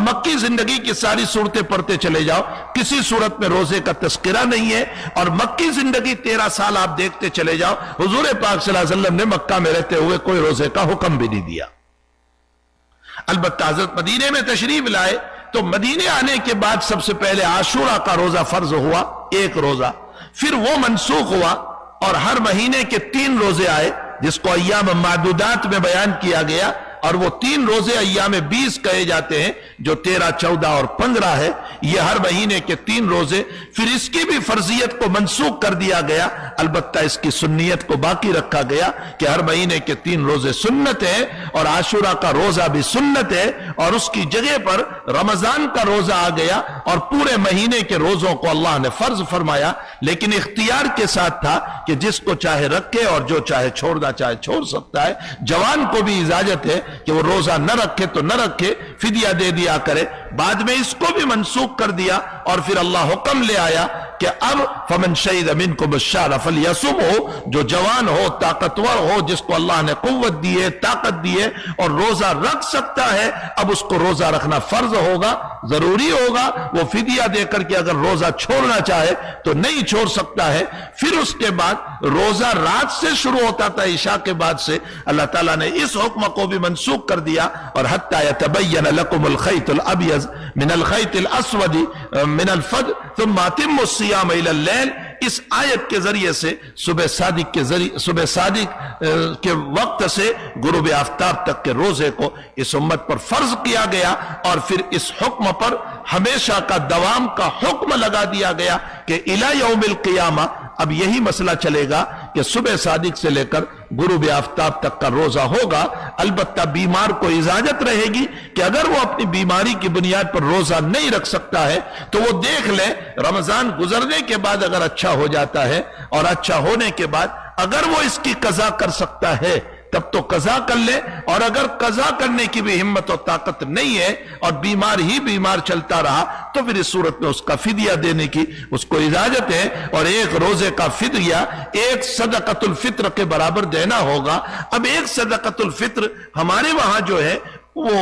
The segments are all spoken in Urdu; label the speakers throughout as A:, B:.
A: مکی زندگی کی ساری صورتیں پڑھتے چلے جاؤ، کسی صورت میں روزے کا تذکرہ نہیں ہے، اور مکی زندگی 13 سال آپ دیکھتے چلے جاؤ، حضور پاک صلی اللہ علیہ وسلم نے مکہ میں رہتے ہوئے کوئی روزے کا حکم بھی نہیں دیا۔ البتہ حضرت مدینے میں تشریف لائے تو مدینے آنے کے بعد سب سے پہلے عاشورہ کا روزہ فرض ہوا، ایک روزہ، پھر وہ منسوخ ہوا اور ہر مہینے کے 3 روزے آئے، جس کو ایام معدودات میں بیان کیا گیا، اور وہ 3 روزے ایام 20 کہے جاتے ہیں، جو 13، 14 اور 15 ہے، یہ ہر مہینے کے 3 روزے۔ پھر اس کی بھی فرضیت کو منسوخ کر دیا گیا، البتہ اس کی سنیت کو باقی رکھا گیا کہ ہر مہینے کے 3 روزے سنت ہے، اور عاشورہ کا روزہ بھی سنت ہے، اور اس کی جگہ پر رمضان کا روزہ آ گیا، اور پورے مہینے کے روزوں کو اللہ نے فرض فرمایا، لیکن اختیار کے ساتھ تھا کہ جس کو چاہے رکھے اور جو چاہے چھوڑنا چاہے چھوڑ سکتا ہے۔ جوان کو بھی اجازت ہے کہ وہ روزہ نہ رکھے تو نہ رکھے، فدیہ دے دیا کرے۔ بعد میں اس کو بھی منسوخ کر دیا، اور پھر اللہ حکم لے آیا کہ اب فمن شہد منکم الشہر فلیصمہ، جو جوان ہو، طاقتور ہو، جس کو اللہ نے قوت دی ہے، طاقت دی ہے اور روزہ رکھ سکتا ہے، اب اس کو روزہ رکھنا فرض ہوگا، ضروری ہوگا۔ وہ فدیہ دے کر کے اگر روزہ چھوڑنا چاہے تو نہیں چھوڑ سکتا ہے۔ پھر اس کے بعد روزہ رات سے شروع ہوتا تھا، عشاء کے بعد سے اللہ تعالیٰ نے اس حکم کو بھی منسوخ کر دیا، اور حتی یتبین لکم الخیط الابیض من الخیط الاسود من الفجر ثم اتموا الصیام الی اللیل، اس آیت کے ذریعے سے صبح صادق کے وقت سے غروب آفتاب تک کے روزے کو اس امت پر فرض کیا گیا، اور پھر اس حکم پر ہمیشہ کا دوام کا حکم لگا دیا گیا کہ الی یوم القیامہ اب یہی مسئلہ چلے گا کہ صبح صادق سے لے کر غروب آفتاب تک کا روزہ ہوگا۔ البتہ بیمار کو اجازت رہے گی کہ اگر وہ اپنی بیماری کی بنیاد پر روزہ نہیں رکھ سکتا ہے تو وہ دیکھ لے، رمضان گزرنے کے بعد اگر اچھا ہو جاتا ہے، اور اچھا ہونے کے بعد اگر وہ اس کی قضا کر سکتا ہے تب تو قضا کر لے، اور اگر قضا کرنے کی بھی ہمت و طاقت نہیں ہے اور بیمار چلتا رہا تو پھر اس صورت میں اس کا فدیہ دینے کی اس کو اجازت ہے، اور ایک روزے کا فدیہ ایک صدقۃ الفطر کے برابر دینا ہوگا۔ اب ایک صدقۃ الفطر ہمارے وہاں جو ہے وہ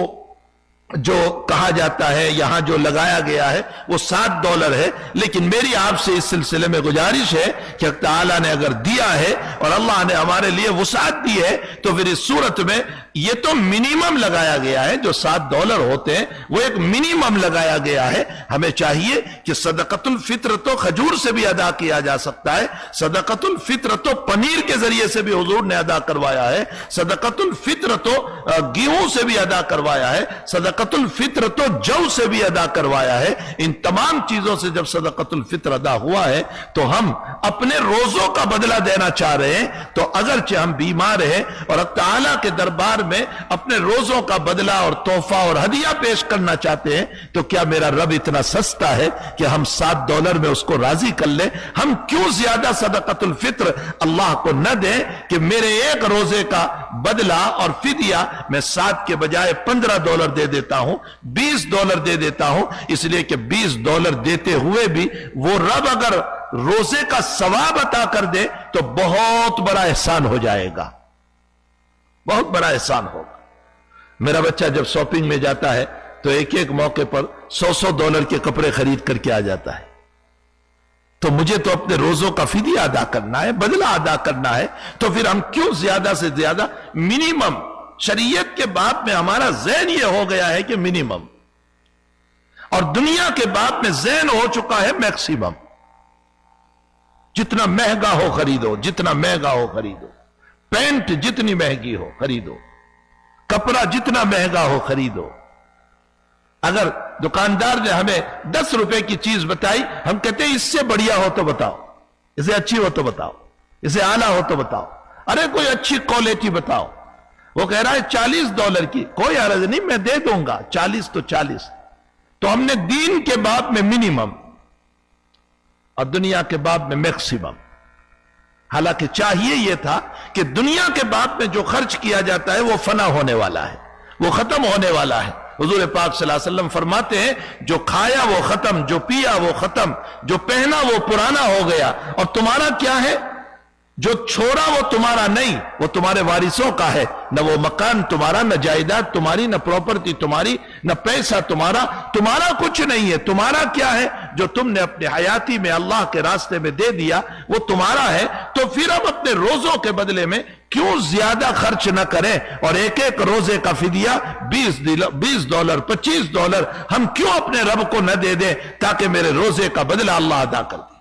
A: جو کہا جاتا ہے، یہاں جو لگایا گیا ہے وہ $7 ہے، لیکن میری آپ سے اس سلسلے میں گزارش ہے کہ اللہ تعالیٰ نے اگر دیا ہے اور اللہ نے ہمارے لیے وسعت دی ہے تو پھر اس صورت میں یہ تو منیمم لگایا گیا ہے، جو $7 ہوتے ہیں وہ ایک منیمم لگایا گیا ہے۔ ہمیں چاہیے کہ صدقۃ الفطر تو کھجور سے بھی ادا کیا جا سکتا ہے، صدقۃ الفطر تو پنیر کے ذریعے سے بھی حضور نے ادا کروایا ہے، صدقۃ الفطر تو گیہوں سے بھی ادا کروایا ہے، صدقۃ الفطر تو جو سے بھی ادا کروایا ہے۔ ان تمام چیزوں سے جب صدقۃ الفطر ادا ہوا ہے تو ہم اپنے روزوں کا بدلہ دینا چاہ رہے ہیں، تو اگرچہ ہم بیمار ہیں اور اللہ تعالیٰ کے دربار میں اپنے روزوں کا بدلہ اور تحفہ اور ہدیہ پیش کرنا چاہتے ہیں، تو کیا میرا رب اتنا سستا ہے کہ ہم $7 میں اس کو راضی کر لیں؟ ہم کیوں زیادہ صدقۃ الفطر اللہ کو نہ دیں کہ میرے ایک روزے کا بدلہ اور فدیہ میں 7 کے بجائے $15 دے دیتا ہوں، $20 دے دیتا ہوں، اس لیے کہ $20 دیتے ہوئے بھی وہ رب اگر روزے کا ثواب عطا کر دے تو بہت بڑا احسان ہو جائے گا، بہت بڑا احسان ہوگا۔ میرا بچہ جب شاپنگ میں جاتا ہے تو ایک موقع پر $100 کے کپڑے خرید کر کے آ جاتا ہے، تو مجھے تو اپنے روزوں کا فدیہ ادا کرنا ہے، بدلہ ادا کرنا ہے، تو پھر ہم کیوں زیادہ سے زیادہ منیمم؟ شریعت کے باب میں ہمارا ذہن یہ ہو گیا ہے کہ منیمم، اور دنیا کے باب میں ذہن ہو چکا ہے میکسیمم۔ جتنا مہنگا ہو خریدو، جتنا مہنگا ہو خریدو، پینٹ جتنی مہنگی ہو خریدو، کپڑا جتنا مہنگا ہو خریدو۔ اگر دکاندار نے ہمیں $10 کی چیز بتائی، ہم کہتے ہیں اس سے بڑھیا ہو تو بتاؤ، اسے اچھی ہو تو بتاؤ، اسے اعلیٰ ہو تو بتاؤ، ارے کوئی اچھی کوالٹی بتاؤ۔ وہ کہہ رہا ہے $40 کی، کوئی عرض نہیں، میں دے دوں گا، 40 تو 40۔ تو ہم نے دین کے باب میں منیمم اور دنیا کے باب میں میکسیمم، حالانکہ چاہیے یہ تھا کہ دنیا کے باب میں جو خرچ کیا جاتا ہے وہ فنا ہونے والا ہے، وہ ختم ہونے والا ہے۔ حضور پاک صلی اللہ علیہ وسلم فرماتے ہیں جو کھایا وہ ختم، جو پیا وہ ختم، جو پہنا وہ پرانا ہو گیا، اور تمہارا کیا ہے؟ جو چھوڑا وہ تمہارا نہیں، وہ تمہارے وارثوں کا ہے، نہ وہ مکان تمہارا، نہ جائیداد تمہاری، نہ پراپرٹی تمہاری، نہ پیسہ تمہارا، تمہارا کچھ نہیں ہے۔ تمہارا کیا ہے؟ جو تم نے اپنے حیاتی میں اللہ کے راستے میں دے دیا وہ تمہارا ہے۔ تو پھر ہم اپنے روزوں کے بدلے میں کیوں زیادہ خرچ نہ کریں، اور ایک ایک روزے کا فدیہ $20 $25 ہم کیوں اپنے رب کو نہ دے دیں تاکہ میرے روزے کا بدلہ اللہ ادا کر دے۔